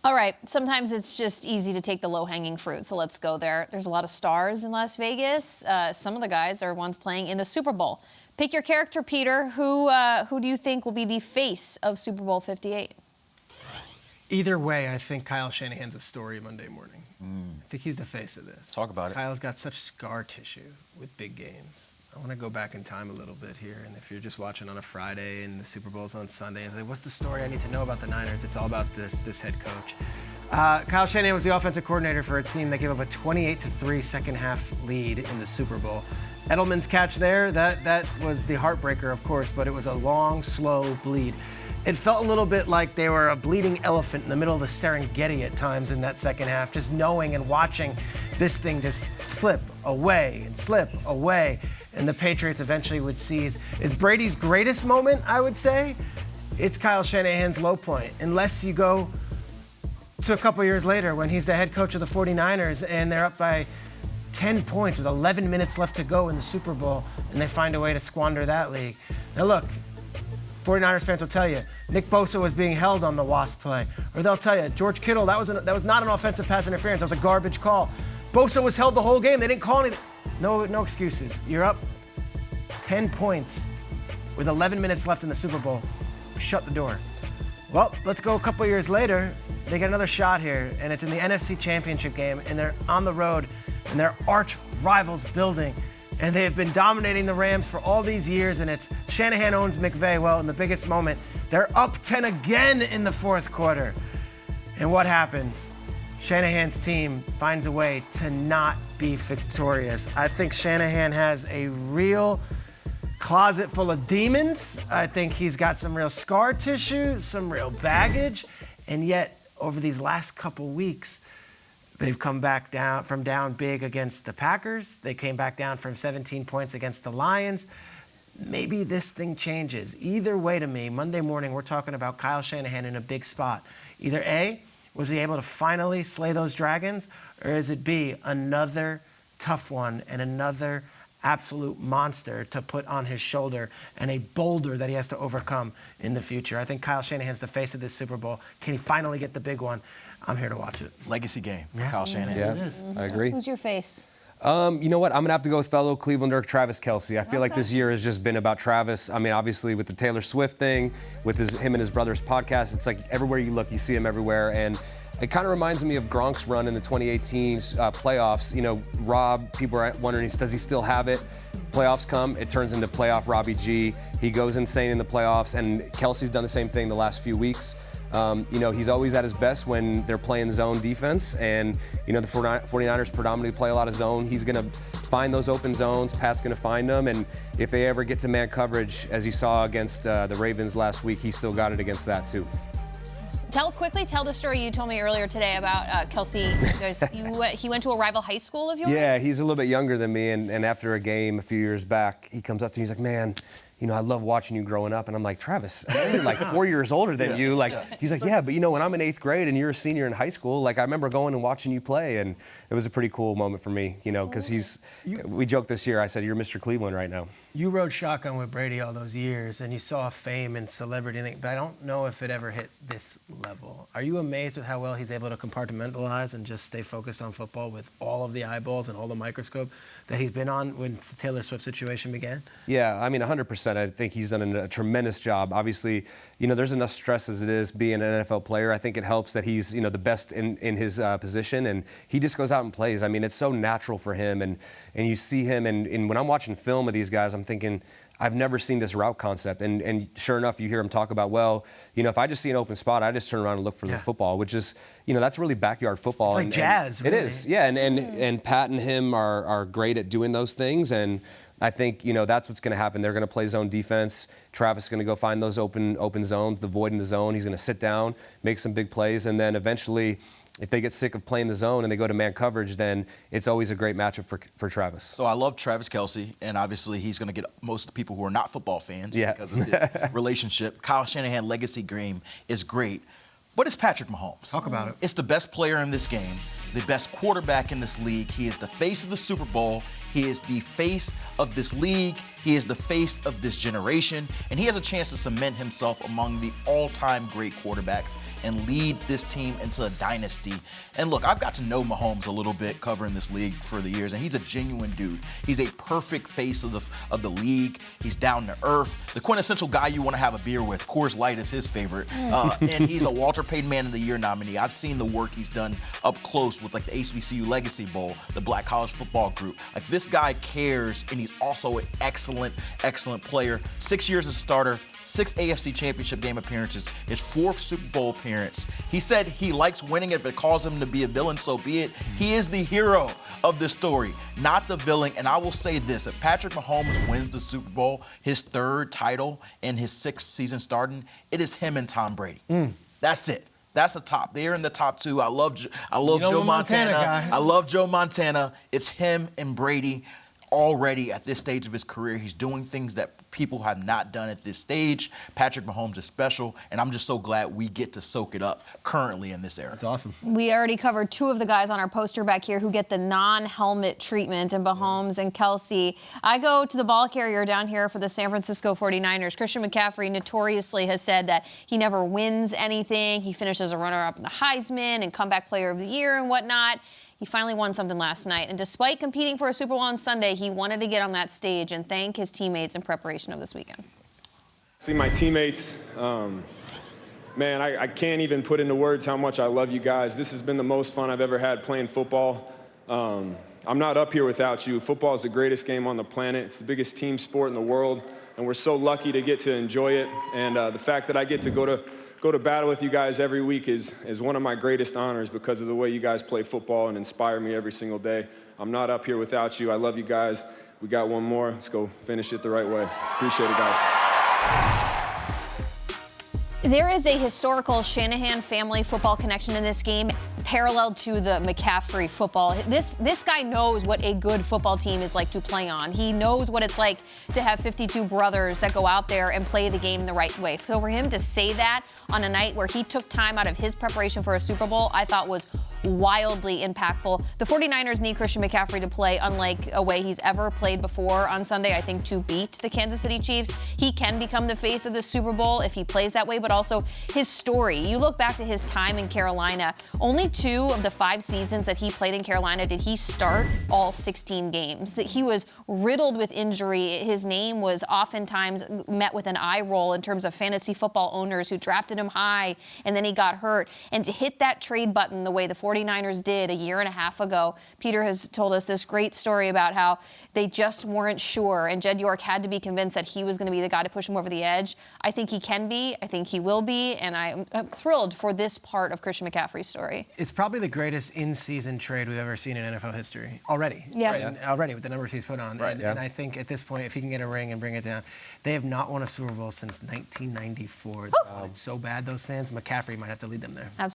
All right, sometimes it's just easy to take the low-hanging fruit, so let's go there. There's a lot of stars in Las Vegas. Some of the guys are ones playing in the Super Bowl. Pick your character, Peter. Who do you think will be the face of Super Bowl 58? Either way, I think Kyle Shanahan's a story Monday morning. I think he's the face of this. Talk about it. Kyle's got such scar tissue with big games. I want to go back in time a little bit here, and if you're just watching on a Friday and the Super Bowl's on Sunday, and say, what's the story I need to know about the Niners? It's all about this head coach. Kyle Shanahan was the offensive coordinator for a team that gave up a 28-3 second-half lead in the Super Bowl. Edelman's catch there, that was the heartbreaker, of course, but it was a long, slow bleed. It felt a little bit like they were a bleeding elephant in the middle of the Serengeti at times in that second half, just knowing and watching this thing just slip away and slip away. And the Patriots eventually would seize. It's Brady's greatest moment, I would say. It's Kyle Shanahan's low point, unless you go to a couple years later when he's the head coach of the 49ers and they're up by 10 points with 11 minutes left to go in the Super Bowl, and they find a way to squander that league. Now look, 49ers fans will tell you, Nick Bosa was being held on the wasp play. Or they'll tell you, George Kittle, that was not an offensive pass interference, that was a garbage call. Bosa was held the whole game, they didn't call anything. No excuses. You're up 10 points with 11 minutes left in the Super Bowl. Shut the door. Well, let's go a couple years later. They get another shot here, and it's in the NFC Championship game, and they're on the road, and their arch rivals building, and they have been dominating the Rams for all these years, and it's Shanahan owns McVay. Well, in the biggest moment, they're up 10 again in the fourth quarter. And what happens? Shanahan's team finds a way to not be victorious. I think Shanahan has a real closet full of demons. I think he's got some real scar tissue, some real baggage, and yet over these last couple weeks, they've come back down big against the Packers. They came back down from 17 points against the Lions. Maybe this thing changes. Either way to me, Monday morning, we're talking about Kyle Shanahan in a big spot. Either A, was he able to finally slay those dragons? Or is it B, another tough one and another absolute monster to put on his shoulder and a boulder that he has to overcome in the future? I think Kyle Shanahan's the face of this Super Bowl. Can he finally get the big one? I'm here to watch it. Legacy game, Kyle Shanahan. Yeah, It is. I agree. Who's your face? You know what? I'm going to have to go with fellow Clevelander Travis Kelce. I feel like this year has just been about Travis. I mean, obviously with the Taylor Swift thing, with him and his brother's podcast, it's like everywhere you look, you see him everywhere. And it kind of reminds me of Gronk's run in the 2018 playoffs. You know, Rob, people are wondering, does he still have it? Playoffs come, it turns into playoff Robbie G. He goes insane in the playoffs, and Kelce's done the same thing the last few weeks. You know, he's always at his best when they're playing zone defense, and, you know, the 49ers predominantly play a lot of zone. He's going to find those open zones. Pat's going to find them, and if they ever get to man coverage, as you saw against the Ravens last week, he still got it against that too. Quickly tell the story you told me earlier today about Kelce. He went to a rival high school of yours? Yeah, he's a little bit younger than me, and after a game a few years back, he comes up to me, he's like, man, you know, I love watching you growing up. And I'm like, Travis, you're like 4 years older than you. Like, he's like, yeah, but you know, when I'm in 8th grade and you're a senior in high school, like I remember going and watching you play, and it was a pretty cool moment for me, you know, because we joked this year, I said, you're Mr. Cleveland right now. You rode shotgun with Brady all those years, and you saw fame and celebrity, but I don't know if it ever hit this level. Are you amazed with how well he's able to compartmentalize and just stay focused on football with all of the eyeballs and all the microscope that he's been on when the Taylor Swift situation began? Yeah, I mean, 100%. I think he's done a tremendous job. Obviously, you know, there's enough stress as it is being an NFL player. I think it helps that he's, you know, the best in his position, and he just goes out and plays. I mean, it's so natural for him, and you see him, and when I'm watching film of these guys, I'm thinking, I've never seen this route concept. And sure enough, you hear him talk about, well, you know, if I just see an open spot, I just turn around and look for the football, which is, you know, that's really backyard football. It's like jazz, really. It is, yeah. And Pat and him are great at doing those things. And I think, you know, that's what's going to happen. They're going to play zone defense. Travis is going to go find those open zones, the void in the zone. He's going to sit down, make some big plays, and then eventually, if they get sick of playing the zone and they go to man coverage, then it's always a great matchup for Travis. So I love Travis Kelce, and obviously he's going to get most of the people who are not football fans because of this relationship. Kyle Shanahan legacy game is great, but it's Patrick Mahomes. Talk about it. It's the best player in this game, the best quarterback in this league. He is the face of the Super Bowl, He is the face of this league. He is the face of this generation, and he has a chance to cement himself among the all-time great quarterbacks and lead this team into a dynasty. And look, I've got to know Mahomes a little bit covering this league for the years, and he's a genuine dude. He's a perfect face of the league. He's down to earth, the quintessential guy you want to have a beer with. Coors Light is his favorite, and he's a Walter Payton Man of the Year nominee. I've seen the work he's done up close with like the HBCU Legacy Bowl, the Black College Football Group. Like, this guy cares, and he's also an excellent player. 6 years as a starter, 6 AFC Championship game appearances, his 4th Super Bowl appearance. He said he likes winning. If it calls him to be a villain, so be it. He is the hero of this story, not the villain. And I will say this, if Patrick Mahomes wins the Super Bowl, his 3rd title in his 6th season starting, it is him and Tom Brady. That's it. That's the top. They're in the top 2. I love Joe Montana. I love Joe Montana. It's him and Brady. Already at this stage of his career, he's doing things that people have not done at this stage. Patrick Mahomes is special, and I'm just so glad we get to soak it up currently in this era. That's awesome. We already covered 2 of the guys on our poster back here who get the non-helmet treatment, and Mahomes and Kelce. I go to the ball carrier down here for the San Francisco 49ers. Christian McCaffrey notoriously has said that he never wins anything. He finishes a runner-up in the Heisman and comeback player of the year and whatnot. He finally won something last night, and despite competing for a Super Bowl on Sunday, he wanted to get on that stage and thank his teammates in preparation of this weekend. See my teammates, man, I can't even put into words how much I love you guys. This has been the most fun I've ever had playing football. I'm not up here without you. Football is the greatest game on the planet. It's the biggest team sport in the world, and we're so lucky to get to enjoy it. And the fact that I get to go to battle with you guys every week is one of my greatest honors because of the way you guys play football and inspire me every single day. I'm not up here without you. I love you guys. We got one more. Let's go finish it the right way. Appreciate it, guys. There is a historical Shanahan family football connection in this game, parallel to the McCaffrey football. This guy knows what a good football team is like to play on. He knows what it's like to have 52 brothers that go out there and play the game the right way. So for him to say that on a night where he took time out of his preparation for a Super Bowl, I thought was wildly impactful. The 49ers need Christian McCaffrey to play unlike a way he's ever played before on Sunday, I think, to beat the Kansas City Chiefs. He can become the face of the Super Bowl if he plays that way, but also his story. You look back to his time in Carolina, only 2 of the 5 seasons that he played in Carolina did he start all 16 games. That he was riddled with injury. His name was oftentimes met with an eye roll in terms of fantasy football owners who drafted him high and then he got hurt. And to hit that trade button the way the 49ers did a year and a half ago, Peter has told us this great story about how they just weren't sure, and Jed York had to be convinced that he was going to be the guy to push him over the edge. I think he can be. I think he will be, and I'm thrilled for this part of Christian McCaffrey's story. It's probably the greatest in-season trade we've ever seen in NFL history already. Yeah. Right? Already with the numbers he's put on. Right. And I think at this point, if he can get a ring and bring it down, they have not won a Super Bowl since 1994. It's so bad, those fans. McCaffrey might have to lead them there.